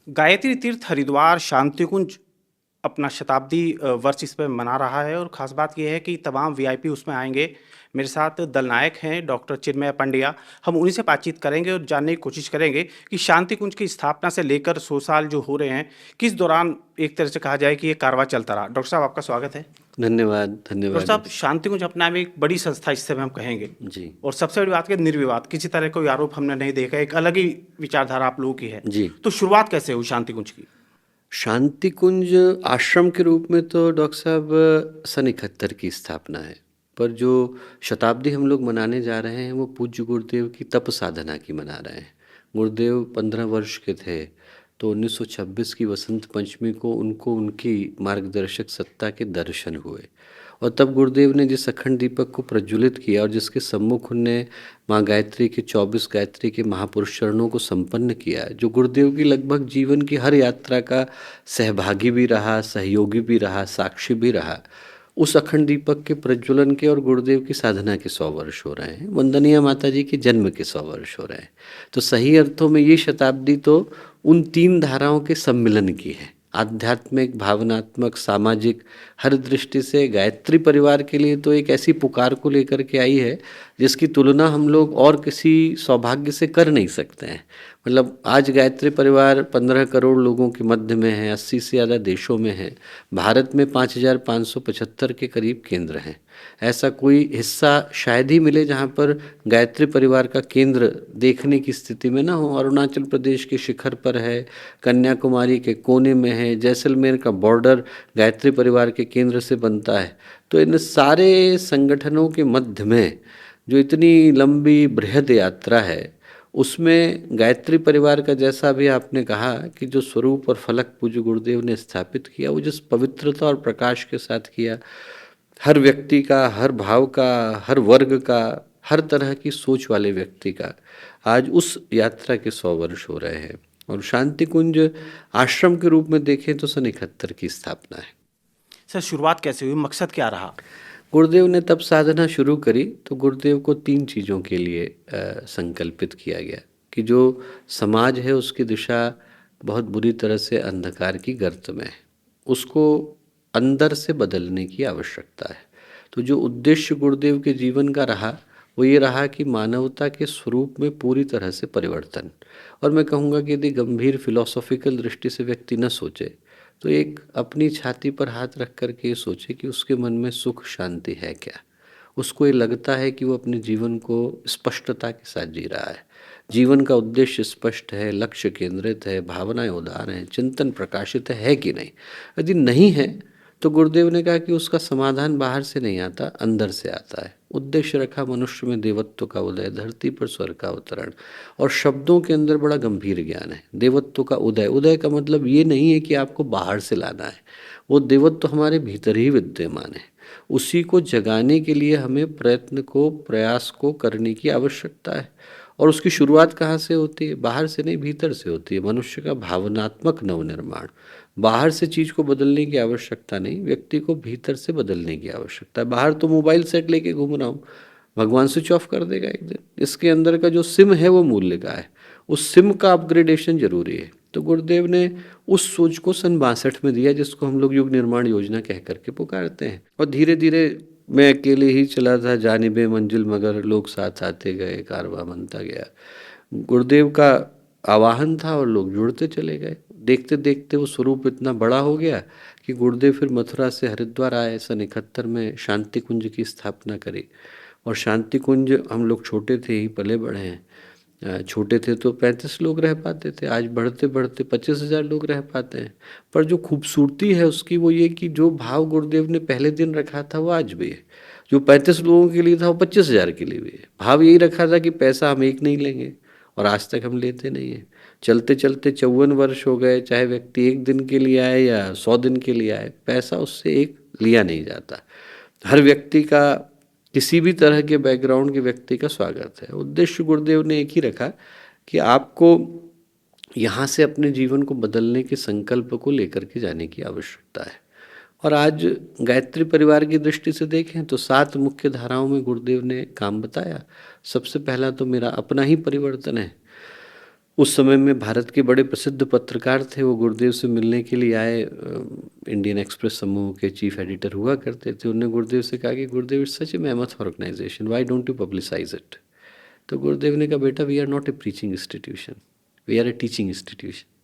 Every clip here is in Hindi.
गायत्री तीर्थ हरिद्वार शांति कुंज अपना शताब्दी वर्ष इस पे मना रहा है और ख़ास बात ये है कि तमाम वीआईपी उसमें आएंगे। मेरे साथ दल नायक हैं डॉक्टर चिन्मय पंड्या। हम उन्हीं से बातचीत करेंगे और जानने की कोशिश करेंगे कि शांति कुंज की स्थापना से लेकर 100 साल जो हो रहे हैं, किस दौरान एक तरह से कहा जाए कि ये कारवां चलता रहा। डॉक्टर साहब आपका स्वागत है। धन्यवाद डॉक्टर धन्यवाद। साहब, शांति कुंज अपने आप में एक बड़ी संस्था इस समय हम कहेंगे। जी और सबसे बड़ी बात कि निर्विवाद, किसी तरह कोई आरोप हमने नहीं देखा, एक अलग ही विचारधारा आप लोगों की है। जी। तो शुरुआत कैसे हुई शांति कुंज की? शांति कुंज आश्रम के रूप में तो डॉक्टर साहब सन 71 की स्थापना है, पर जो शताब्दी हम लोग मनाने जा रहे हैं वो पूज्य गुरुदेव की तप साधना की मना रहे हैं। गुरुदेव 15 वर्ष के थे तो 1926 की वसंत पंचमी को उनको उनकी मार्गदर्शक सत्ता के दर्शन हुए, और तब गुरुदेव ने जिस अखंड दीपक को प्रज्वलित किया और जिसके सम्मुख उनने माँ गायत्री के 24 गायत्री के महापुरुष चरणों को संपन्न किया, जो गुरुदेव की लगभग जीवन की हर यात्रा का सहभागी भी रहा, सहयोगी भी रहा, साक्षी भी रहा, उस अखंड दीपक के प्रज्वलन के और गुरुदेव की साधना के 100 वर्ष हो रहे हैं। वंदनीय माता जी के जन्म के 100 वर्ष हो रहे हैं। तो सही अर्थों में ये शताब्दी तो उन तीन धाराओं के सम्मिलन की है, आध्यात्मिक, भावनात्मक, सामाजिक। हर दृष्टि से गायत्री परिवार के लिए तो एक ऐसी पुकार को लेकर के आई है जिसकी तुलना हम लोग और किसी सौभाग्य से कर नहीं सकते हैं। मतलब आज गायत्री परिवार 15 करोड़ लोगों के मध्य में है, 80 से ज़्यादा देशों में है, भारत में 5575 के करीब केंद्र हैं। ऐसा कोई हिस्सा शायद ही मिले जहाँ पर गायत्री परिवार का केंद्र देखने की स्थिति में ना हो। अरुणाचल प्रदेश के शिखर पर है, कन्याकुमारी के कोने में है, जैसलमेर का बॉर्डर गायत्री परिवार के केंद्र से बनता है। तो इन सारे संगठनों के मध्य में जो इतनी लंबी बृहद यात्रा है, उसमें गायत्री परिवार का, जैसा भी आपने कहा कि जो स्वरूप और फलक पूज्य गुरुदेव ने स्थापित किया, वो जिस पवित्रता और प्रकाश के साथ किया, हर व्यक्ति का, हर भाव का, हर वर्ग का, हर तरह की सोच वाले व्यक्ति का, आज उस यात्रा के 100 वर्ष हो रहे हैं। और शांति कुंज आश्रम के रूप में देखें तो सन 71 की स्थापना है। सर, शुरुआत कैसे हुई, मकसद क्या रहा? गुरुदेव ने तब साधना शुरू करी तो गुरुदेव को तीन चीज़ों के लिए संकल्पित किया गया कि जो समाज है उसकी दिशा बहुत बुरी तरह से अंधकार की गर्त में है, उसको अंदर से बदलने की आवश्यकता है। तो जो उद्देश्य गुरुदेव के जीवन का रहा वो ये रहा कि मानवता के स्वरूप में पूरी तरह से परिवर्तन। और मैं कहूँगा कि यदि गंभीर फिलोसॉफिकल दृष्टि से व्यक्ति न सोचे तो एक अपनी छाती पर हाथ रख कर के सोचे कि उसके मन में सुख शांति है क्या। उसको ये लगता है कि वो अपने जीवन को स्पष्टता के साथ जी रहा है, जीवन का उद्देश्य स्पष्ट है, लक्ष्य केंद्रित है, भावनाएं उदार हैं, चिंतन प्रकाशित है कि नहीं। यदि नहीं है तो गुरुदेव ने कहा कि उसका समाधान बाहर से नहीं आता, अंदर से आता है। उद्देश्य रखा मनुष्य में देवत्व का उदय, धरती पर स्वर्ग का अवतरण। और शब्दों के अंदर बड़ा गंभीर ज्ञान है। देवत्व का उदय, उदय का मतलब ये नहीं है कि आपको बाहर से लाना है, वो देवत्व हमारे भीतर ही विद्यमान है। उसी को जगाने के लिए हमें प्रयत्न को, प्रयास को करने की आवश्यकता है। और उसकी शुरुआत कहाँ से होती है? बाहर से नहीं, भीतर से होती है। मनुष्य का भावनात्मक नवनिर्माण। बाहर से चीज़ को बदलने की आवश्यकता नहीं, व्यक्ति को भीतर से बदलने की आवश्यकता है। बाहर तो मोबाइल सेट लेके घूम रहा हूँ, भगवान स्विच ऑफ कर देगा एक दिन। इसके अंदर का जो सिम है वो मूल्य का है, उस सिम का अपग्रेडेशन जरूरी है। तो गुरुदेव ने उस सोच को सन 62 में दिया, जिसको हम लोग युग निर्माण योजना कह करके पुकारते हैं। और धीरे धीरे मैं अकेले ही चला था जानिबे मंजिल, मगर लोग साथ आते गए, कारवां बनता गया। गुरुदेव का आवाहन था और लोग जुड़ते चले गए। देखते देखते वो स्वरूप इतना बड़ा हो गया कि गुरुदेव फिर मथुरा से हरिद्वार आए, सन 71 में शांति कुंज की स्थापना करी। और शांति कुंज, हम लोग छोटे थे ही पले बड़े हैं, छोटे थे तो 35 लोग रह पाते थे, आज बढ़ते बढ़ते 25,000 लोग रह पाते हैं। पर जो खूबसूरती है उसकी वो ये कि जो भाव गुरुदेव ने पहले दिन रखा था वो आज भी है। जो 35 लोगों के लिए था वो 25,000 के लिए भी है। भाव यही रखा था कि पैसा हम एक नहीं लेंगे, और आज तक हम लेते नहीं हैं। चलते चलते 54 वर्ष हो गए, चाहे व्यक्ति एक दिन के लिए आए या 100 दिन के लिए आए, पैसा उससे एक लिया नहीं जाता। हर व्यक्ति का, किसी भी तरह के बैकग्राउंड के व्यक्ति का स्वागत है। उद्देश्य गुरुदेव ने एक ही रखा कि आपको यहाँ से अपने जीवन को बदलने के संकल्प को लेकर के जाने की आवश्यकता है। और आज गायत्री परिवार की दृष्टि से देखें तो 7 मुख्य धाराओं में गुरुदेव ने काम बताया। सबसे पहला तो मेरा अपना ही परिवर्तन है। उस समय में भारत के बड़े प्रसिद्ध पत्रकार थे, वो गुरुदेव से मिलने के लिए आए। इंडियन एक्सप्रेस समूह के चीफ एडिटर हुआ करते थे। उन्होंने गुरुदेव से कहा कि Gurudev, it's such a mammoth organization, why don't you publicize it. तो गुरुदेव ने कहा, बेटा we are not a preaching institution, we are a teaching institution.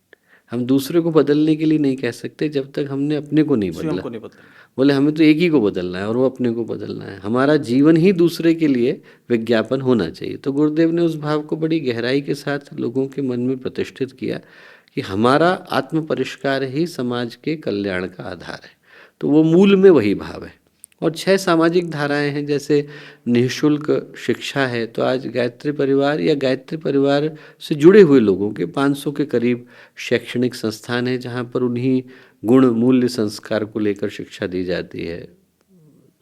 हम दूसरे को बदलने के लिए नहीं कह सकते जब तक हमने अपने को नहीं स्वयं बदला। को नहीं बदला। बोले हमें तो एक ही को बदलना है और वो अपने को बदलना है। हमारा जीवन ही दूसरे के लिए विज्ञापन होना चाहिए। तो गुरुदेव ने उस भाव को बड़ी गहराई के साथ लोगों के मन में प्रतिष्ठित किया कि हमारा आत्म परिष्कार ही समाज के कल्याण का आधार है। तो वो मूल में वही भाव है। और 6 सामाजिक धाराएं हैं, जैसे निःशुल्क शिक्षा है। तो आज गायत्री परिवार या गायत्री परिवार से जुड़े हुए लोगों के 500 के करीब शैक्षणिक संस्थान हैं, जहाँ पर उन्हीं गुण मूल्य संस्कार को लेकर शिक्षा दी जाती है।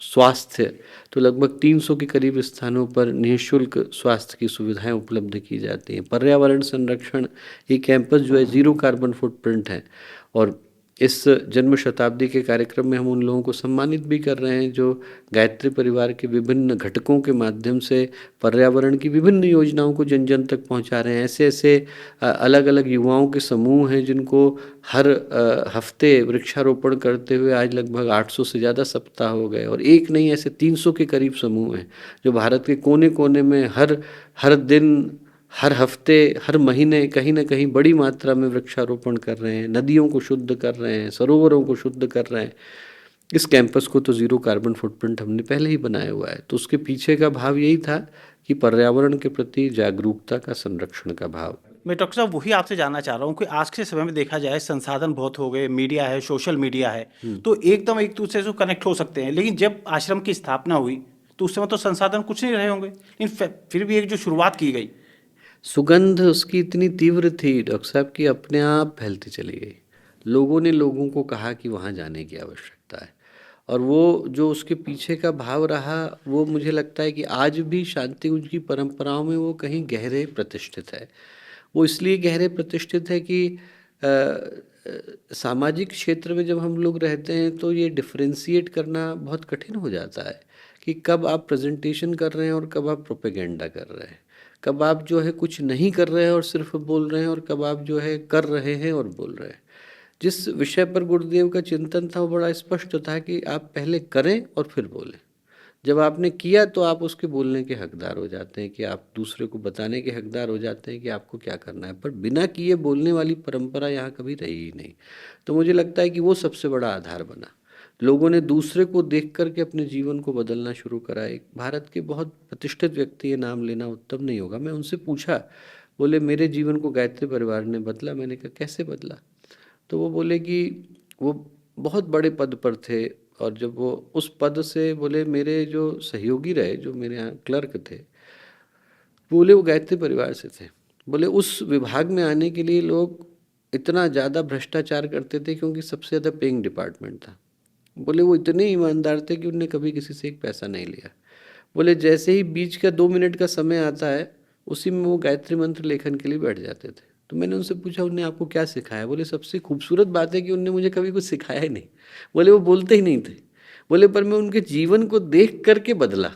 स्वास्थ्य, तो लगभग 300 के करीब स्थानों पर निःशुल्क स्वास्थ्य की सुविधाएं उपलब्ध की जाती हैं। पर्यावरण संरक्षण, ये कैंपस जो है ज़ीरो कार्बन फुटप्रिंट है। और इस जन्म शताब्दी के कार्यक्रम में हम उन लोगों को सम्मानित भी कर रहे हैं जो गायत्री परिवार के विभिन्न घटकों के माध्यम से पर्यावरण की विभिन्न योजनाओं को जन जन तक पहुंचा रहे हैं। ऐसे ऐसे अलग अलग युवाओं के समूह हैं जिनको हर हफ्ते वृक्षारोपण करते हुए आज लगभग 800 से ज़्यादा सप्ताह हो गए। और एक नहीं, ऐसे 300 के करीब समूह हैं जो भारत के कोने कोने में हर दिन, हर हफ्ते, हर महीने कहीं ना कहीं बड़ी मात्रा में वृक्षारोपण कर रहे हैं, नदियों को शुद्ध कर रहे हैं, सरोवरों को शुद्ध कर रहे हैं। इस कैंपस को तो ज़ीरो कार्बन फुटप्रिंट हमने पहले ही बनाया हुआ है। तो उसके पीछे का भाव यही था कि पर्यावरण के प्रति जागरूकता का, संरक्षण का भाव। मैं डॉक्टर साहब वही आपसे जानना चाह रहा हूँ कि आज के समय में देखा जाए संसाधन बहुत हो गए, मीडिया है, सोशल मीडिया है, तो एकदम एक दूसरे से कनेक्ट हो सकते हैं। लेकिन जब आश्रम की स्थापना हुई तो उस समय तो संसाधन कुछ नहीं रहे होंगे, लेकिन फिर भी एक जो शुरुआत की गई, सुगंध उसकी इतनी तीव्र थी डॉक्टर साहब कि अपने आप फैलती चली गई। लोगों ने लोगों को कहा कि वहाँ जाने की आवश्यकता है। और वो जो उसके पीछे का भाव रहा, वो मुझे लगता है कि आज भी शांति कुंज की परंपराओं में वो कहीं गहरे प्रतिष्ठित है। वो इसलिए गहरे प्रतिष्ठित है कि सामाजिक क्षेत्र में जब हम लोग रहते हैं तो ये डिफरेंशिएट करना बहुत कठिन हो जाता है कि कब आप प्रेजेंटेशन कर रहे हैं और कब आप प्रोपेगेंडा कर रहे हैं, कब आप जो है कुछ नहीं कर रहे हैं और सिर्फ बोल रहे हैं, और कब आप जो है कर रहे हैं और बोल रहे हैं। जिस विषय पर गुरुदेव का चिंतन था वो बड़ा स्पष्ट था कि आप पहले करें और फिर बोलें। जब आपने किया तो आप उसके बोलने के हकदार हो जाते हैं, कि आप दूसरे को बताने के हकदार हो जाते हैं कि आपको क्या करना है। पर बिना किए बोलने वाली परंपरा यहाँ कभी रही ही नहीं। तो मुझे लगता है कि वो सबसे बड़ा आधार बना। लोगों ने दूसरे को देख करके अपने जीवन को बदलना शुरू करा। एक भारत के बहुत प्रतिष्ठित व्यक्ति, ये नाम लेना उत्तम नहीं होगा, मैं उनसे पूछा, बोले मेरे जीवन को गायत्री परिवार ने बदला। मैंने कहा कैसे बदला? तो वो बोले कि वो बहुत बड़े पद पर थे, और जब वो उस पद से, बोले मेरे जो सहयोगी रहे, जो मेरे यहाँ क्लर्क थे, बोले वो गायत्री परिवार से थे। बोले उस विभाग में आने के लिए लोग इतना ज़्यादा भ्रष्टाचार करते थे क्योंकि सबसे ज़्यादा पेइंग डिपार्टमेंट था। बोले वो इतने ईमानदार थे कि उनने कभी किसी से एक पैसा नहीं लिया। बोले जैसे ही बीच का 2 मिनट का समय आता है, उसी में वो गायत्री मंत्र लेखन के लिए बैठ जाते थे। तो मैंने उनसे पूछा उन्होंने आपको क्या सिखाया? बोले सबसे खूबसूरत बात है कि उनने मुझे कभी कुछ सिखाया ही नहीं। बोले वो बोलते ही नहीं थे। बोले पर मैं उनके जीवन को देख करके बदला।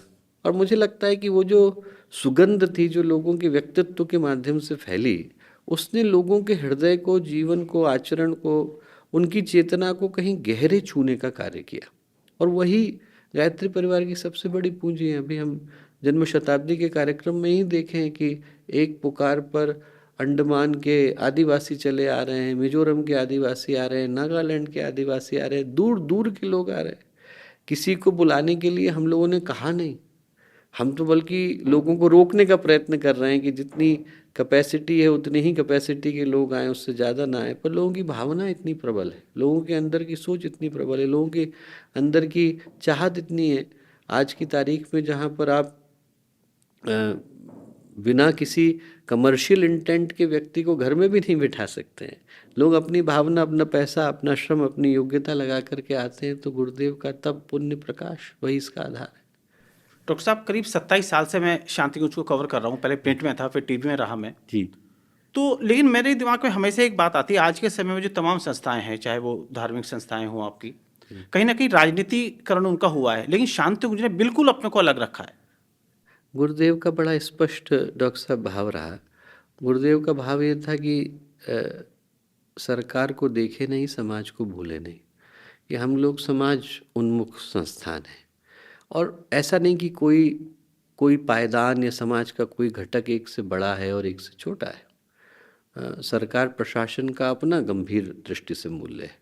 और मुझे लगता है कि वो जो सुगंध थी जो लोगों के व्यक्तित्व के माध्यम से फैली, उसने लोगों के हृदय को, जीवन को, आचरण को, उनकी चेतना को कहीं गहरे छूने का कार्य किया। और वही गायत्री परिवार की सबसे बड़ी पूंजी है। अभी हम जन्म शताब्दी के कार्यक्रम में ही देखें कि एक पुकार पर अंडमान के आदिवासी चले आ रहे हैं, मिजोरम के आदिवासी आ रहे हैं, नागालैंड के आदिवासी आ रहे हैं, दूर दूर के लोग आ रहे हैं। किसी को बुलाने के लिए हम लोगों ने कहा नहीं, हम तो बल्कि लोगों को रोकने का प्रयत्न कर रहे हैं कि जितनी कैपेसिटी है उतनी ही कैपेसिटी के लोग आएँ, उससे ज़्यादा ना आए। पर लोगों की भावना इतनी प्रबल है, लोगों के अंदर की सोच इतनी प्रबल है, लोगों के अंदर की चाहत इतनी है। आज की तारीख में जहाँ पर आप बिना किसी कमर्शियल इंटेंट के व्यक्ति को घर में भी नहीं बिठा सकते हैं, लोग अपनी भावना, अपना पैसा, अपना श्रम, अपनी योग्यता लगा करके आते हैं। तो गुरुदेव का तब पुण्य प्रकाश वही इसका आधार है। डॉक्टर साहब करीब 27 साल से मैं शांति कुंज को कवर कर रहा हूँ। पहले प्रिंट में था, फिर टीवी में रहा मैं। जी। तो लेकिन मेरे दिमाग में हमेशा एक बात आती है, आज के समय में जो तमाम संस्थाएं हैं, चाहे वो धार्मिक संस्थाएं हों आपकी, कहीं ना कहीं राजनीतिकरण उनका हुआ है, लेकिन शांति कुंज ने बिल्कुल अपने को अलग रखा है। गुरुदेव का बड़ा स्पष्ट डॉक्टर साहब भाव रहा। गुरुदेव का भाव ये था कि सरकार को देखे नहीं, समाज को भूले नहीं, कि हम लोग समाज उन्मुख संस्थान हैं। और ऐसा नहीं कि कोई कोई पायदान या समाज का कोई घटक एक से बड़ा है और एक से छोटा है। सरकार प्रशासन का अपना गंभीर दृष्टि से मूल्य है।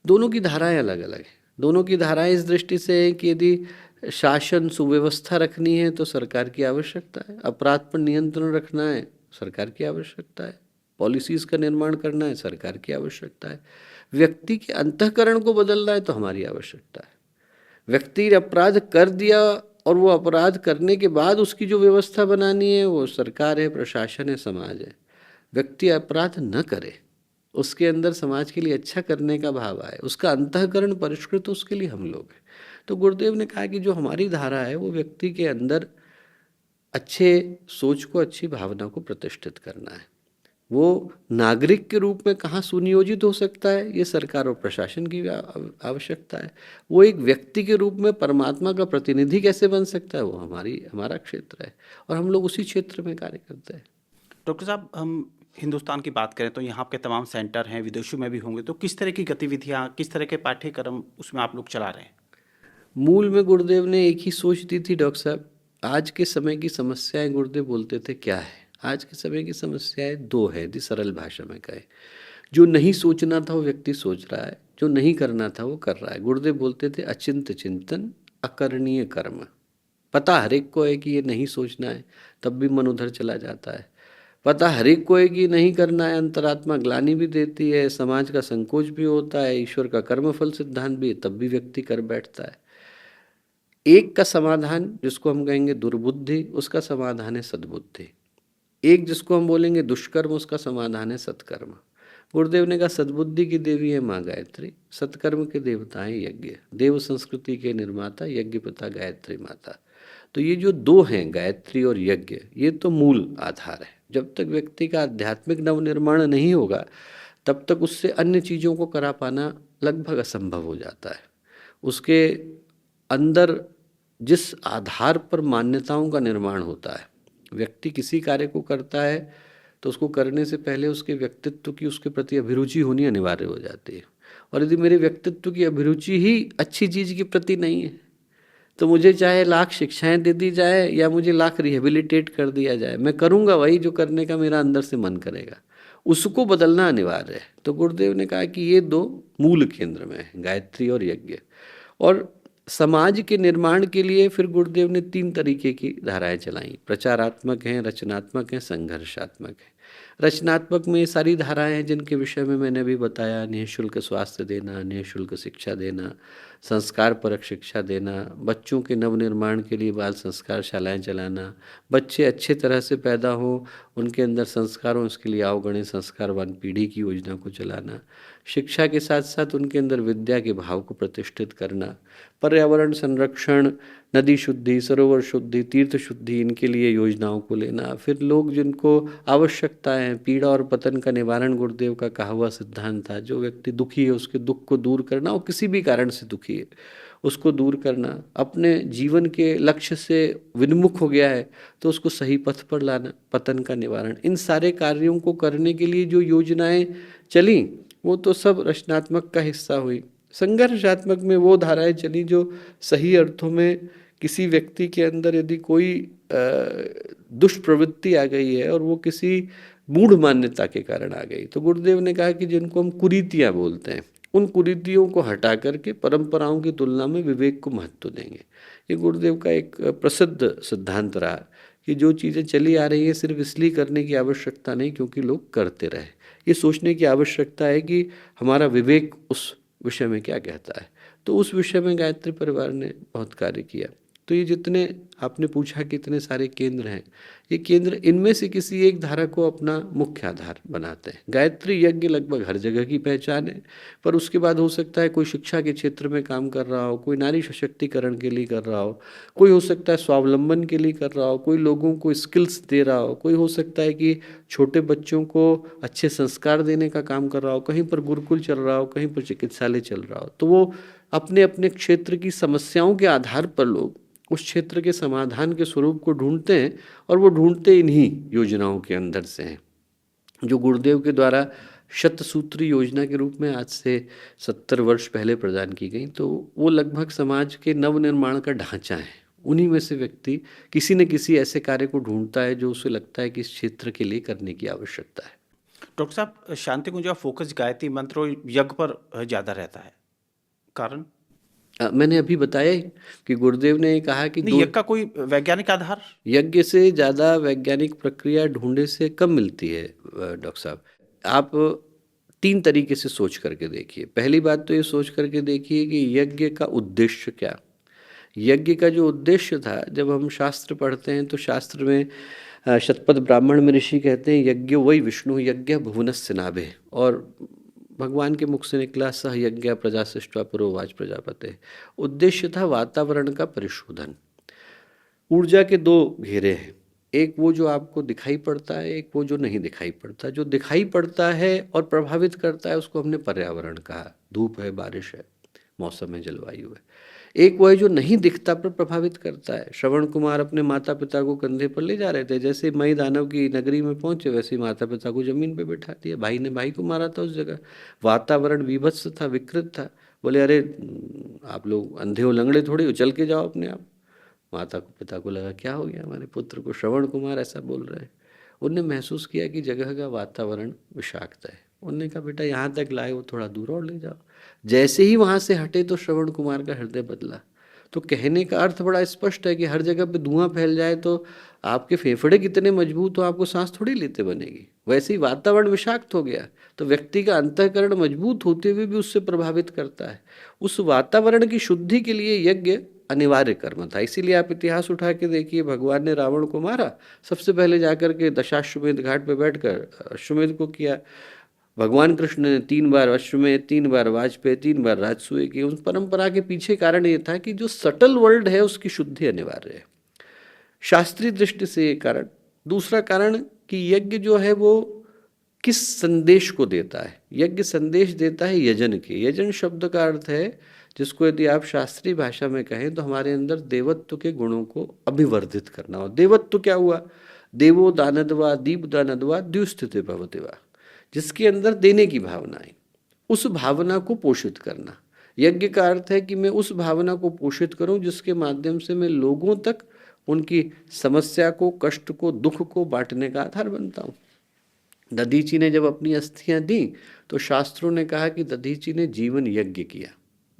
दोनों की धाराएं अलग अलग हैं। दोनों की धाराएं इस दृष्टि से हैं कि यदि शासन सुव्यवस्था रखनी है तो सरकार की आवश्यकता है, अपराध पर नियंत्रण रखना है सरकार की आवश्यकता है, पॉलिसीज़ का निर्माण करना है सरकार की आवश्यकता है, व्यक्ति के अंतःकरण को बदलना है तो हमारी आवश्यकता है। व्यक्ति ने अपराध कर दिया और वो अपराध करने के बाद उसकी जो व्यवस्था बनानी है वो सरकार है, प्रशासन है, समाज है। व्यक्ति अपराध न करे, उसके अंदर समाज के लिए अच्छा करने का भाव आए, उसका अंतःकरण परिष्कृत, उसके लिए हम लोग हैं। तो गुरुदेव ने कहा कि जो हमारी धारा है वो व्यक्ति के अंदर अच्छे सोच को, अच्छी भावना को प्रतिष्ठित करना है। वो नागरिक के रूप में कहाँ सुनियोजित हो सकता है, ये सरकार और प्रशासन की आवश्यकता है। वो एक व्यक्ति के रूप में परमात्मा का प्रतिनिधि कैसे बन सकता है, वो हमारा क्षेत्र है और हम लोग उसी क्षेत्र में कार्य करते हैं। डॉक्टर साहब, हम हिंदुस्तान की बात करें तो यहाँ के तमाम सेंटर हैं, विदेशों में भी होंगे, तो किस तरह की गतिविधियाँ, किस तरह के पाठ्यक्रम उसमें आप लोग चला रहे हैं? मूल में गुरुदेव ने एक ही सोच दी थी डॉक्टर साहब। आज के समय की समस्याएं गुरुदेव बोलते थे क्या है? आज के समय की समस्याएं दो है, यदि सरल भाषा में कहें। जो नहीं सोचना था वो व्यक्ति सोच रहा है, जो नहीं करना था वो कर रहा है। गुरुदेव बोलते थे अचिंत चिंतन, अकरणीय कर्म। पता हर एक को है कि ये नहीं सोचना है, तब भी मन उधर चला जाता है। पता हर एक को है कि नहीं करना है, अंतरात्मा ग्लानि भी देती है, समाज का संकोच भी होता है, ईश्वर का कर्मफल सिद्धांत भी है, तब भी व्यक्ति कर बैठता है। एक का समाधान जिसको हम कहेंगे दुर्बुद्धि, उसका समाधान है सद्बुद्धि। एक जिसको हम बोलेंगे दुष्कर्म, उसका समाधान है सत्कर्म। गुरुदेव ने कहा सद्बुद्धि की देवी है माँ गायत्री, सत्कर्म के देवता हैं यज्ञ, देव संस्कृति के निर्माता यज्ञ पिता गायत्री माता। तो ये जो दो हैं गायत्री और यज्ञ, ये तो मूल आधार है। जब तक व्यक्ति का आध्यात्मिक नवनिर्माण नहीं होगा तब तक उससे अन्य चीज़ों को करा पाना लगभग असंभव हो जाता है। उसके अंदर जिस आधार पर मान्यताओं का निर्माण होता है, व्यक्ति किसी कार्य को करता है तो उसको करने से पहले उसके व्यक्तित्व की उसके प्रति अभिरुचि होनी अनिवार्य हो जाती है। और यदि मेरे व्यक्तित्व की अभिरुचि ही अच्छी चीज़ के प्रति नहीं है तो मुझे चाहे लाख शिक्षाएं दे दी जाए या मुझे लाख रिहेबिलिटेट कर दिया जाए, मैं करूँगा वही जो करने का मेरा अंदर से मन करेगा। उसको बदलना अनिवार्य है। तो गुरुदेव ने कहा कि ये दो मूल केंद्र में है, गायत्री और यज्ञ। और समाज के निर्माण के लिए फिर गुरुदेव ने 3 तरीके की धाराएं चलाई। प्रचारात्मक हैं, रचनात्मक हैं, संघर्षात्मक हैं। रचनात्मक में ये सारी धाराएं हैं जिनके विषय में मैंने अभी बताया, निःशुल्क स्वास्थ्य देना, निःशुल्क शिक्षा देना, संस्कार परक शिक्षा देना, बच्चों के नवनिर्माण के लिए बाल संस्कार शालाएं चलाना, बच्चे अच्छे तरह से पैदा हो, उनके अंदर संस्कार हो, उसके लिए अवगणित संस्कारवान पीढ़ी की योजना को चलाना, शिक्षा के साथ साथ उनके अंदर विद्या के भाव को प्रतिष्ठित करना, पर्यावरण संरक्षण, नदी शुद्धि, सरोवर शुद्धि, तीर्थ शुद्धि, इनके लिए योजनाओं को लेना। फिर लोग जिनको आवश्यकता है, पीड़ा और पतन का निवारण गुरुदेव का कहा हुआ सिद्धांत था। जो व्यक्ति दुखी है उसके दुख को दूर करना, और किसी भी कारण से दुखी है उसको दूर करना, अपने जीवन के लक्ष्य से विन्मुख हो गया है तो उसको सही पथ पर लाना, पतन का निवारण। इन सारे कार्यों को करने के लिए जो योजनाएं चली वो तो सब रचनात्मक का हिस्सा हुई। संघर्षात्मक में वो धाराएं चली जो सही अर्थों में किसी व्यक्ति के अंदर यदि कोई दुष्प्रवृत्ति आ गई है और वो किसी मूढ़ मान्यता के कारण आ गई, तो गुरुदेव ने कहा कि जिनको हम कुरीतियाँ बोलते हैं, उन कुरीतियों को हटा करके परंपराओं की तुलना में विवेक को महत्व देंगे। ये गुरुदेव का एक प्रसिद्ध सिद्धांत रहा कि जो चीज़ें चली आ रही है सिर्फ इसलिए करने की आवश्यकता नहीं क्योंकि लोग करते रहे, ये सोचने की आवश्यकता है कि हमारा विवेक उस विषय में क्या कहता है। तो उस विषय में गायत्री परिवार ने बहुत कार्य किया। तो ये जितने आपने पूछा कि इतने सारे केंद्र हैं, ये केंद्र इनमें से किसी एक धारा को अपना मुख्य आधार बनाते हैं। गायत्री यज्ञ लगभग हर जगह की पहचान है, पर उसके बाद हो सकता है कोई शिक्षा के क्षेत्र में काम कर रहा हो, कोई नारी सशक्तिकरण के लिए कर रहा हो, कोई हो सकता है स्वावलंबन के लिए कर रहा हो, कोई लोगों को स्किल्स दे रहा हो, कोई हो सकता है कि छोटे बच्चों को अच्छे संस्कार देने का काम कर रहा हो, कहीं पर गुरुकुल चल रहा हो, कहीं पर चिकित्सालय चल रहा हो। तो वो अपने अपने क्षेत्र की समस्याओं के आधार पर लोग उस क्षेत्र के समाधान के स्वरूप को ढूंढते हैं, और वो ढूंढते इन्हीं योजनाओं के अंदर से हैं जो गुरुदेव के द्वारा शतसूत्री योजना के रूप में आज से 70 वर्ष पहले प्रदान की गई। तो वो लगभग समाज के नवनिर्माण का ढांचा है। उन्हीं में से व्यक्ति किसी न किसी ऐसे कार्य को ढूंढता है जो उसे लगता है कि इस क्षेत्र के लिए करने की आवश्यकता है। डॉक्टर साहब, शांति कुंज का फोकस गायत्री मंत्र और यज्ञ पर ज़्यादा रहता है, कारण? मैंने अभी बताया ही कि गुरुदेव ने कहा कि नहीं, यज्ञ का कोई वैज्ञानिक आधार? यज्ञ से ज़्यादा वैज्ञानिक प्रक्रिया ढूंढे से कम मिलती है डॉक्टर साहब। आप 3 तरीके से सोच करके देखिए। पहली बात तो ये सोच करके देखिए कि यज्ञ का उद्देश्य क्या। यज्ञ का जो उद्देश्य था, जब हम शास्त्र पढ़ते हैं तो शास्त्र में शतपथ ब्राह्मण में ऋषि कहते हैं यज्ञ वही विष्णु यज्ञ भुवनस्य नाभे, और भगवान के मुख से निकला सह यज्ञ प्रजा सृष्ट्वा पुरोवाच प्रजापते। उद्देश्य था वातावरण का परिशोधन। ऊर्जा के 2 घेरे हैं, एक वो जो आपको दिखाई पड़ता है, एक वो जो नहीं दिखाई पड़ता। जो दिखाई पड़ता है और प्रभावित करता है उसको हमने पर्यावरण कहा, धूप है, बारिश है, मौसम है, जलवायु है। एक वो है जो नहीं दिखता पर प्रभावित करता है। श्रवण कुमार अपने माता पिता को कंधे पर ले जा रहे थे, जैसे मई दानव की नगरी में पहुंचे वैसे ही माता पिता को जमीन पे बैठा दिया। भाई ने भाई को मारा था उस जगह। वातावरण विभत्स था, विकृत था। बोले अरे आप लोग अंधे हो, लंगड़े थोड़ी हो, चल के जाओ अपने आप। माता को पिता को लगा क्या हो गया हमारे पुत्र को, श्रवण कुमार ऐसा बोल रहे हैं। उनने महसूस किया कि जगह का वातावरण विषाक्त है। उनने कहा बेटा यहाँ तक लाए हो, थोड़ा दूर और ले जाओ। जैसे ही वहाँ से हटे तो श्रवण कुमार का हृदय बदला। तो कहने का अर्थ बड़ा स्पष्ट है कि हर जगह पे धुआं फैल जाए तो आपके फेफड़े कितने मजबूत हो, आपको सांस थोड़ी लेते बनेगी। वैसे ही वातावरण विषाक्त हो गया तो व्यक्ति का अंतःकरण मजबूत होते हुए भी उससे प्रभावित करता है। उस वातावरण की शुद्धि के लिए यज्ञ अनिवार्य कर्म था। इसीलिए आप इतिहास उठा के देखिए, भगवान ने रावण को मारा, सबसे पहले जाकर के दशाश्वमेध घाट पे बैठकर अश्वमेध को किया। भगवान कृष्ण ने 3 बार अश्वमेध, 3 बार वाजपेयी, 3 बार राजसूय की। उस परंपरा के पीछे कारण ये था कि जो सटल वर्ल्ड है उसकी शुद्धि अनिवार्य है, शास्त्रीय दृष्टि से ये कारण। दूसरा कारण कि यज्ञ जो है वो किस संदेश को देता है। यज्ञ संदेश देता है यजन के। यजन शब्द का अर्थ है, जिसको यदि आप शास्त्रीय भाषा में कहें तो हमारे अंदर देवत्व के गुणों को अभिवर्धित करना हो। देवत्व क्या हुआ? देवो दानदवा दीप दानदवा द्युस्थिति भवतिवा, जिसके अंदर देने की भावना है, उस भावना को पोषित करना। यज्ञ का अर्थ है कि मैं उस भावना को पोषित करूं जिसके माध्यम से मैं लोगों तक उनकी समस्या को, कष्ट को, दुख को बांटने का आधार बनता हूं। दधीची ने जब अपनी अस्थियां दी तो शास्त्रों ने कहा कि दधीची ने जीवन यज्ञ किया।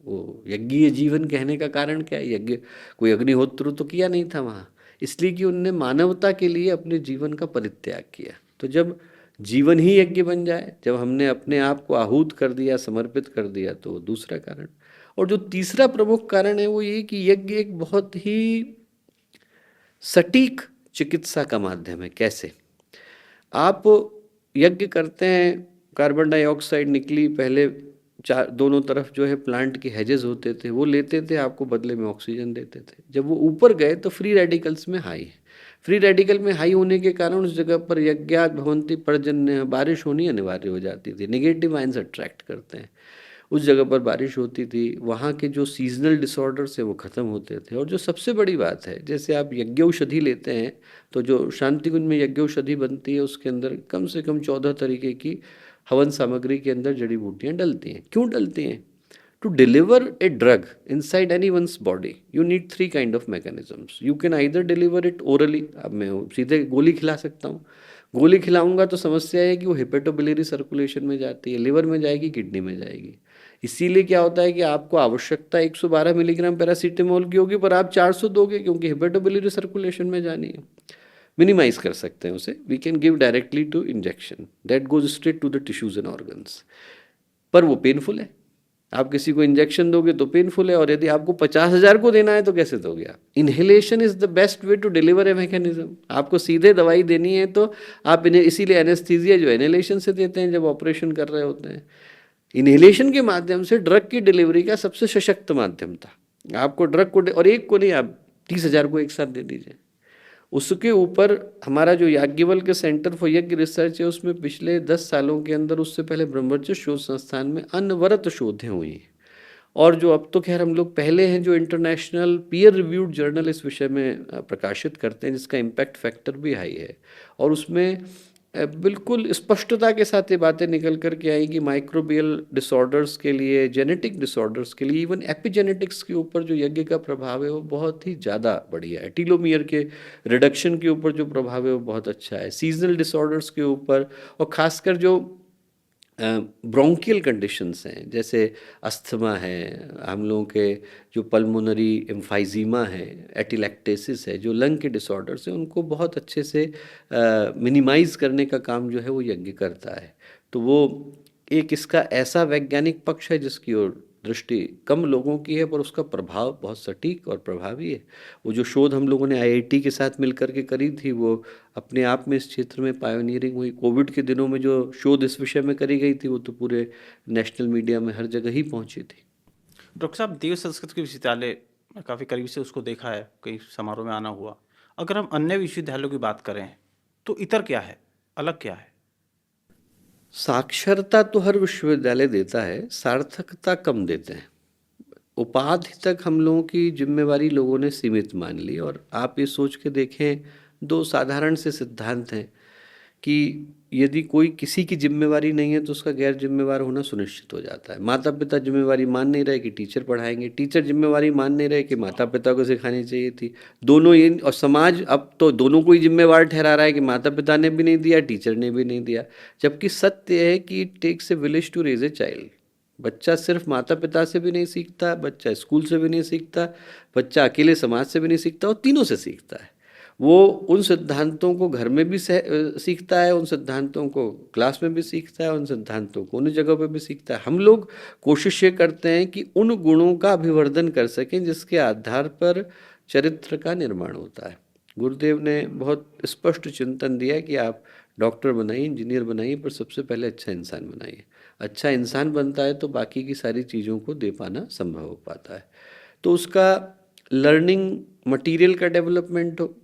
वो यज्ञीय जीवन कहने का कारण क्या है? यज्ञ कोई अग्निहोत्र तो किया नहीं था वहाँ, इसलिए कि उनने मानवता के लिए अपने जीवन का परित्याग किया। तो जब जीवन ही यज्ञ बन जाए, जब हमने अपने आप को आहूत कर दिया, समर्पित कर दिया, तो दूसरा कारण। और जो तीसरा प्रमुख कारण है वो ये कि यज्ञ एक बहुत ही सटीक चिकित्सा का माध्यम है। कैसे? आप यज्ञ करते हैं, कार्बन डाइऑक्साइड निकली, पहले दोनों तरफ जो है प्लांट के हेजेस होते थे, वो लेते थे, आपको बदले में ऑक्सीजन देते थे। जब वो ऊपर गए तो फ्री रेडिकल्स में हाई है। फ्री रेडिकल में हाई होने के कारण उस जगह पर यज्ञात भवंती पर्जन्य, बारिश होनी अनिवार्य हो जाती थी। नेगेटिव आयंस अट्रैक्ट करते हैं। उस जगह पर बारिश होती थी, वहाँ के जो सीजनल डिसऑर्डर्स है वो ख़त्म होते थे। और जो सबसे बड़ी बात है, जैसे आप यज्ञौषधि लेते हैं तो जो शांति कुंज में यज्ञौषधि बनती है उसके अंदर कम से कम 14 तरीके की हवन सामग्री के अंदर जड़ी बूटियाँ डलती हैं। क्यों डलती हैं? To deliver a drug inside any one's body you need 3 kind of mechanisms. You can either deliver it orally, अब मैं सीधे गोली खिला सकता हूँ। गोली खिलाऊंगा तो समस्या है कि वो हेपेटोबिलियरी सर्कुलेशन में जाती है, लिवर में जाएगी, किडनी में जाएगी। इसीलिए क्या होता है कि आपको आवश्यकता 112 मिलीग्राम पैरासीटामोल की होगी पर आप 400 दोगे, क्योंकि हेपेटोबिलियरी सर्कुलेशन में जानी है। मिनिमाइज कर सकते हैं उसे। We can give directly to injection that goes straight to the tissues and organs, पर वो पेनफुल है। आप किसी को इंजेक्शन दोगे तो पेनफुल है, और यदि आपको 50,000 को देना है तो कैसे दोगे आप? Inhalation is the best way to deliver a mechanism. आपको सीधे दवाई देनी है तो आप इन्हें, इसीलिए एनेस्थीसिया जो इनहेलेशन से देते हैं जब ऑपरेशन कर रहे होते हैं। इनहेलेशन के माध्यम से ड्रग की डिलीवरी का सबसे सशक्त माध्यम था। आपको ड्रग को, और एक को नहीं, आप 30,000 को एक साथ दे दीजिए। उसके ऊपर हमारा जो याज्ञवल्क्य सेंटर फॉर यज्ञ रिसर्च है, उसमें पिछले 10 सालों के अंदर, उससे पहले ब्रह्मचर्य शोध संस्थान में अनवरत शोधें हुई हैं। और जो अब तो खैर हम लोग पहले हैं जो इंटरनेशनल पीयर रिव्यूड जर्नल इस विषय में प्रकाशित करते हैं, जिसका इम्पैक्ट फैक्टर भी हाई है। और उसमें बिल्कुल स्पष्टता के साथ ये बातें निकल कर के आई कि माइक्रोबियल डिसऑर्डर्स के लिए, जेनेटिक डिसऑर्डर्स के लिए, इवन एपिजेनेटिक्स के ऊपर जो यज्ञ का प्रभाव है वो बहुत ही ज़्यादा बढ़िया है। टीलोमियर के रिडक्शन के ऊपर जो प्रभाव है वो बहुत अच्छा है। सीजनल डिसऑर्डर्स के ऊपर, और खासकर जो ब्रोंकियल कंडीशंस हैं, जैसे अस्थमा है, हम लोगों के जो पल्मोनरी एम्फाइजीमा है, एटिलैक्टेसिस है, जो लंग के डिसऑर्डर्स हैं, उनको बहुत अच्छे से मिनिमाइज करने का काम जो है वो यज्ञ करता है। तो वो एक इसका ऐसा वैज्ञानिक पक्ष है जिसकी ओर दृष्टि कम लोगों की है, पर उसका प्रभाव बहुत सटीक और प्रभावी है। वो जो शोध हम लोगों ने आईआईटी के साथ मिलकर के करी थी, वो अपने आप में इस क्षेत्र में पायोनियरिंग हुई। कोविड के दिनों में जो शोध इस विषय में करी गई थी, वो तो पूरे नेशनल मीडिया में हर जगह ही पहुंची थी। डॉक्टर साहब, देव संस्कृत विश्वविद्यालय मैं काफ़ी करीब से उसको देखा है, कई समारोह में आना हुआ। अगर हम अन्य विश्वविद्यालयों की बात करें तो इतर क्या है, अलग क्या है? साक्षरता तो हर विश्वविद्यालय देता है, सार्थकता कम देते हैं। उपाधि तक हम लोगों की जिम्मेवारी लोगों ने सीमित मान ली। और आप ये सोच के देखें, दो साधारण से सिद्धांत हैं कि यदि कोई किसी की जिम्मेवारी नहीं है तो उसका गैर जिम्मेवार होना सुनिश्चित हो जाता है। माता पिता जिम्मेवारी मान नहीं रहे कि टीचर पढ़ाएंगे, टीचर जिम्मेवारी मान नहीं रहे कि माता पिता को सिखानी चाहिए थी। दोनों ये, और समाज अब तो दोनों को ही जिम्मेवार ठहरा रहा है कि माता पिता ने भी नहीं दिया, टीचर ने भी नहीं दिया। जबकि सत्य है कि it takes a village to raise a child. बच्चा सिर्फ माता पिता से भी नहीं सीखता, बच्चा स्कूल से भी नहीं सीखता, बच्चा अकेले समाज से भी नहीं सीखता, वो तीनों से सीखता है। वो उन सिद्धांतों को घर में भी सीखता है, उन सिद्धांतों को क्लास में भी सीखता है, उन सिद्धांतों को उन जगहों पे भी सीखता है। हम लोग कोशिश ये करते हैं कि उन गुणों का अभिवर्धन कर सकें जिसके आधार पर चरित्र का निर्माण होता है। गुरुदेव ने बहुत स्पष्ट चिंतन दिया कि आप डॉक्टर बनाइए, इंजीनियर बनाइए, पर सबसे पहले अच्छा इंसान बनाइए। अच्छा इंसान बनता है तो बाकी की सारी चीज़ों को दे पाना संभव हो पाता है। तो उसका लर्निंग मटेरियल का डेवलपमेंट हो,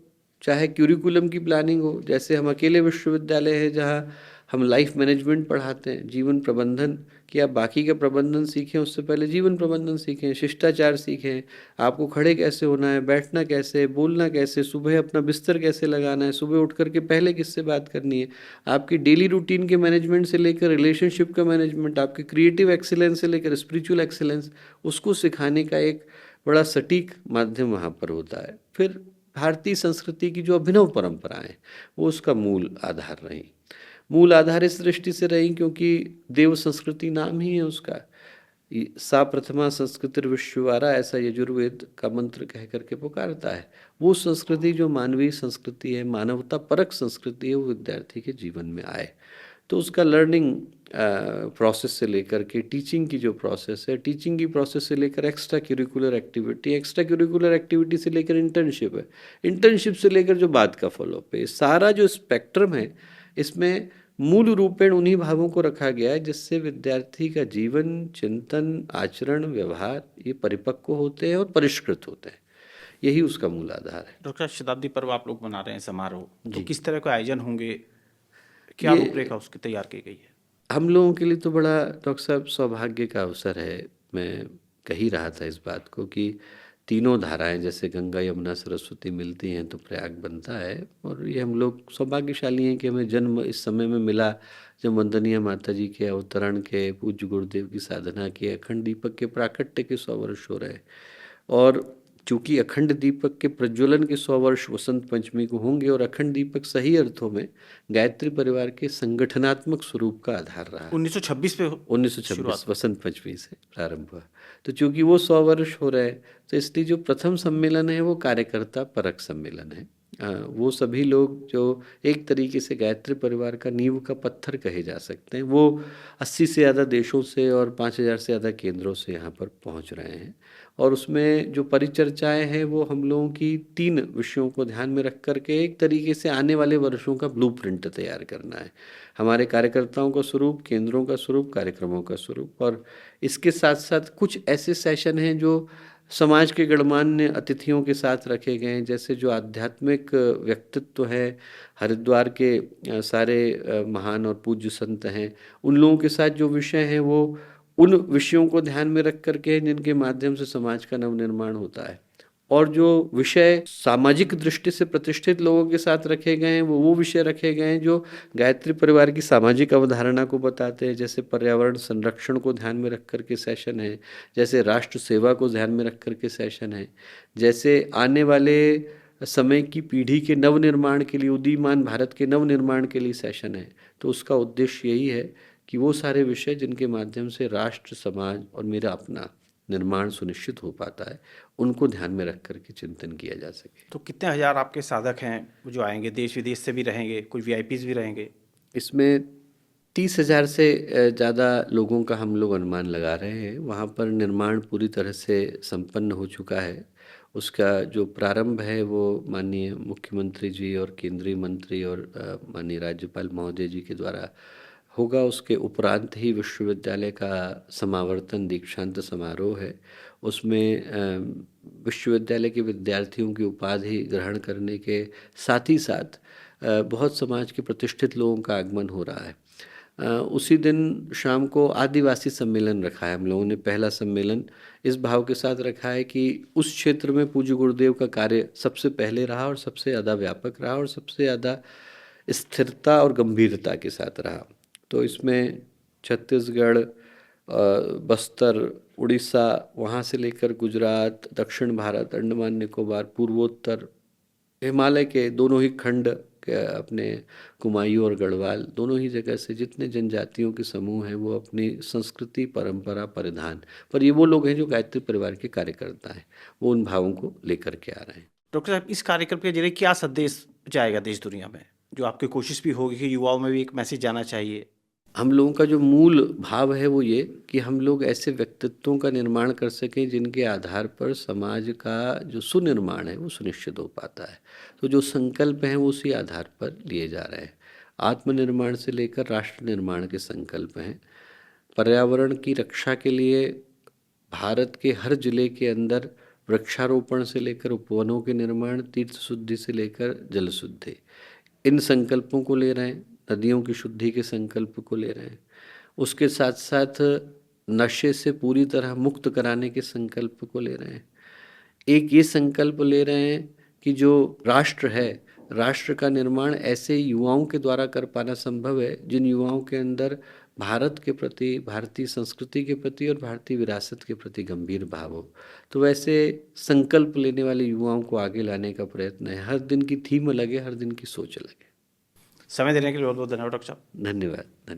चाहे क्यूरिकुलम की प्लानिंग हो, जैसे हम अकेले विश्वविद्यालय है जहाँ हम लाइफ मैनेजमेंट पढ़ाते हैं, जीवन प्रबंधन, कि आप बाकी का प्रबंधन सीखें उससे पहले जीवन प्रबंधन सीखें, शिष्टाचार सीखें, आपको खड़े कैसे होना है, बैठना कैसे, बोलना कैसे, सुबह अपना बिस्तर कैसे लगाना है, सुबह उठ करके पहले किससे बात करनी है, आपकी डेली रूटीन के मैनेजमेंट से लेकर रिलेशनशिप का मैनेजमेंट, आपकी क्रिएटिव एक्सीलेंस से लेकर स्पिरिचुअल एक्सीलेंस, उसको सिखाने का एक बड़ा सटीक माध्यम वहाँ पर होता है। फिर भारतीय संस्कृति की जो अभिनव परंपराएं, वो उसका मूल आधार रही। मूल आधार इस दृष्टि से रही क्योंकि देव संस्कृति नाम ही है उसका। सा प्रथमा संस्कृति विश्ववारा, ऐसा यजुर्वेद का मंत्र कह करके पुकारता है। वो संस्कृति जो मानवीय संस्कृति है, मानवता परक संस्कृति है, वो विद्यार्थी के जीवन में आए। तो उसका लर्निंग प्रोसेस से लेकर के टीचिंग की जो प्रोसेस है, टीचिंग की प्रोसेस से लेकर extra curricular activity, extra curricular activity से लेकर इंटर्नशिप है, इंटर्नशिप से लेकर जो बात का फॉलोअप है, सारा जो स्पेक्ट्रम है, इसमें मूल रूपेण उन्हीं भावों को रखा गया है जिससे विद्यार्थी का जीवन, चिंतन, आचरण, व्यवहार ये परिपक्व होते हैं और परिष्कृत होते हैं। यही उसका मूल आधार है। डॉक्टर साहब, शताब्दी पर्व आप लोग मना रहे हैं समारोह, तो जी, किस तरह के आयोजन होंगे, क्या ये रूपरेखा उसकी तैयार की गई है? हम लोगों के लिए तो बड़ा डॉक्टर साहब सौभाग्य का अवसर है। मैं कह ही रहा था इस बात को कि तीनों धाराएं जैसे गंगा यमुना सरस्वती मिलती हैं तो प्रयाग बनता है। और ये हम लोग सौभाग्यशाली हैं कि हमें जन्म इस समय में मिला जब वंदनीय माता जी के अवतरण के, पूज्य गुरुदेव की साधना के, अखंड दीपक के प्राकट्य के 100 वर्ष हो रहे हैं। और चूंकि अखंड दीपक के प्रज्वलन के 100 वर्ष वसंत पंचमी को होंगे, और अखंड दीपक सही अर्थों में गायत्री परिवार के संगठनात्मक स्वरूप का आधार रहा। 1926 पे शुरुआत 1926 हुई। वसंत पंचमी से प्रारंभ हुआ। तो चूंकि वो 100 वर्ष हो रहे हैं, तो इसलिए जो प्रथम सम्मेलन है वो कार्यकर्ता परक सम्मेलन है। वो सभी लोग जो एक तरीके से गायत्री परिवार का नींव का पत्थर कहे जा सकते हैं, वो 80 से ज़्यादा देशों से और 5000 से ज़्यादा केंद्रों से यहाँ पर पहुँच रहे हैं। और उसमें जो परिचर्चाएं हैं वो हम लोगों की 3 विषयों को ध्यान में रख कर के एक तरीके से आने वाले वर्षों का ब्लूप्रिंट तैयार करना है। हमारे कार्यकर्ताओं का स्वरूप, केंद्रों का स्वरूप, कार्यक्रमों का स्वरूप। और इसके साथ साथ कुछ ऐसे सेशन हैं जो समाज के गणमान्य अतिथियों के साथ रखे गए हैं, जैसे जो आध्यात्मिक व्यक्तित्व है हरिद्वार के, सारे महान और पूज्य संत हैं, उन लोगों के साथ जो विषय हैं वो उन विषयों को ध्यान में रख करके जिनके माध्यम से समाज का नवनिर्माण होता है। और जो विषय सामाजिक दृष्टि से प्रतिष्ठित लोगों के साथ रखे गए हैं वो विषय रखे गए हैं जो गायत्री परिवार की सामाजिक अवधारणा को बताते हैं, जैसे पर्यावरण संरक्षण को ध्यान में रख करके सेशन है, जैसे राष्ट्र सेवा को ध्यान में रख करके सेशन है, जैसे आने वाले समय की पीढ़ी के नवनिर्माण के लिए, उदीयमान भारत के नवनिर्माण के लिए सेशन है। तो उसका उद्देश्य यही है कि वो सारे विषय जिनके माध्यम से राष्ट्र, समाज और मेरा अपना निर्माण सुनिश्चित हो पाता है, उनको ध्यान में रख करके चिंतन किया जा सके। तो कितने हजार आपके साधक हैं जो आएंगे, देश विदेश से भी रहेंगे, कुछ वीआईपीज भी रहेंगे? इसमें 30,000 से ज़्यादा लोगों का हम लोग अनुमान लगा रहे हैं। वहाँ पर निर्माण पूरी तरह से संपन्न हो चुका है। उसका जो प्रारंभ है वो माननीय मुख्यमंत्री जी और केंद्रीय मंत्री और माननीय राज्यपाल महोदय जी के द्वारा होगा। उसके उपरांत ही विश्वविद्यालय का समावर्तन दीक्षांत समारोह है। उसमें विश्वविद्यालय के विद्यार्थियों की उपाधि ग्रहण करने के साथ ही साथ बहुत समाज के प्रतिष्ठित लोगों का आगमन हो रहा है। उसी दिन शाम को आदिवासी सम्मेलन रखा है। हम लोगों ने पहला सम्मेलन इस भाव के साथ रखा है कि उस क्षेत्र में पूज्य गुरुदेव का कार्य सबसे पहले रहा और सबसे ज़्यादा व्यापक रहा और सबसे ज़्यादा स्थिरता और गंभीरता के साथ रहा। तो इसमें छत्तीसगढ़, बस्तर, उड़ीसा, वहाँ से लेकर गुजरात, दक्षिण भारत, अंडमान निकोबार, पूर्वोत्तर, हिमालय के दोनों ही खंड के अपने कुमायूं और गढ़वाल दोनों ही जगह से जितने जनजातियों के समूह हैं वो अपनी संस्कृति, परंपरा, परिधान पर ये वो लोग हैं जो गायत्री परिवार के कार्यकर्ता हैं, वो उन भावों को लेकर के आ रहे हैं। डॉक्टर साहब, इस कार्यक्रम के जरिए क्या संदेश जाएगा देश दुनिया में, जो आपकी कोशिश भी होगी कि युवाओं में भी एक मैसेज जाना चाहिए? हम लोगों का जो मूल भाव है वो ये कि हम लोग ऐसे व्यक्तित्वों का निर्माण कर सकें जिनके आधार पर समाज का जो सुनिर्माण है वो सुनिश्चित हो पाता है। तो जो संकल्प हैं वो उसी आधार पर लिए जा रहे हैं। आत्मनिर्माण से लेकर राष्ट्र निर्माण के संकल्प हैं। पर्यावरण की रक्षा के लिए भारत के हर जिले के अंदर वृक्षारोपण से लेकर उपवनों के निर्माण, तीर्थ शुद्धि से लेकर जल शुद्धि, इन संकल्पों को ले रहे हैं। नदियों की शुद्धि के संकल्प को ले रहे हैं। उसके साथ साथ नशे से पूरी तरह मुक्त कराने के संकल्प को ले रहे हैं। एक ये संकल्प ले रहे हैं कि जो राष्ट्र है, राष्ट्र का निर्माण ऐसे युवाओं के द्वारा कर पाना संभव है जिन युवाओं के अंदर भारत के प्रति, भारतीय संस्कृति के प्रति और भारतीय विरासत के प्रति गंभीर भाव हो। तो वैसे संकल्प लेने वाले युवाओं को आगे लाने का प्रयत्न है। हर दिन की थीम अलग है, हर दिन की सोच अलग है। समय देने के लिए बहुत बहुत धन्यवाद डॉक्टर साहब। धन्यवाद।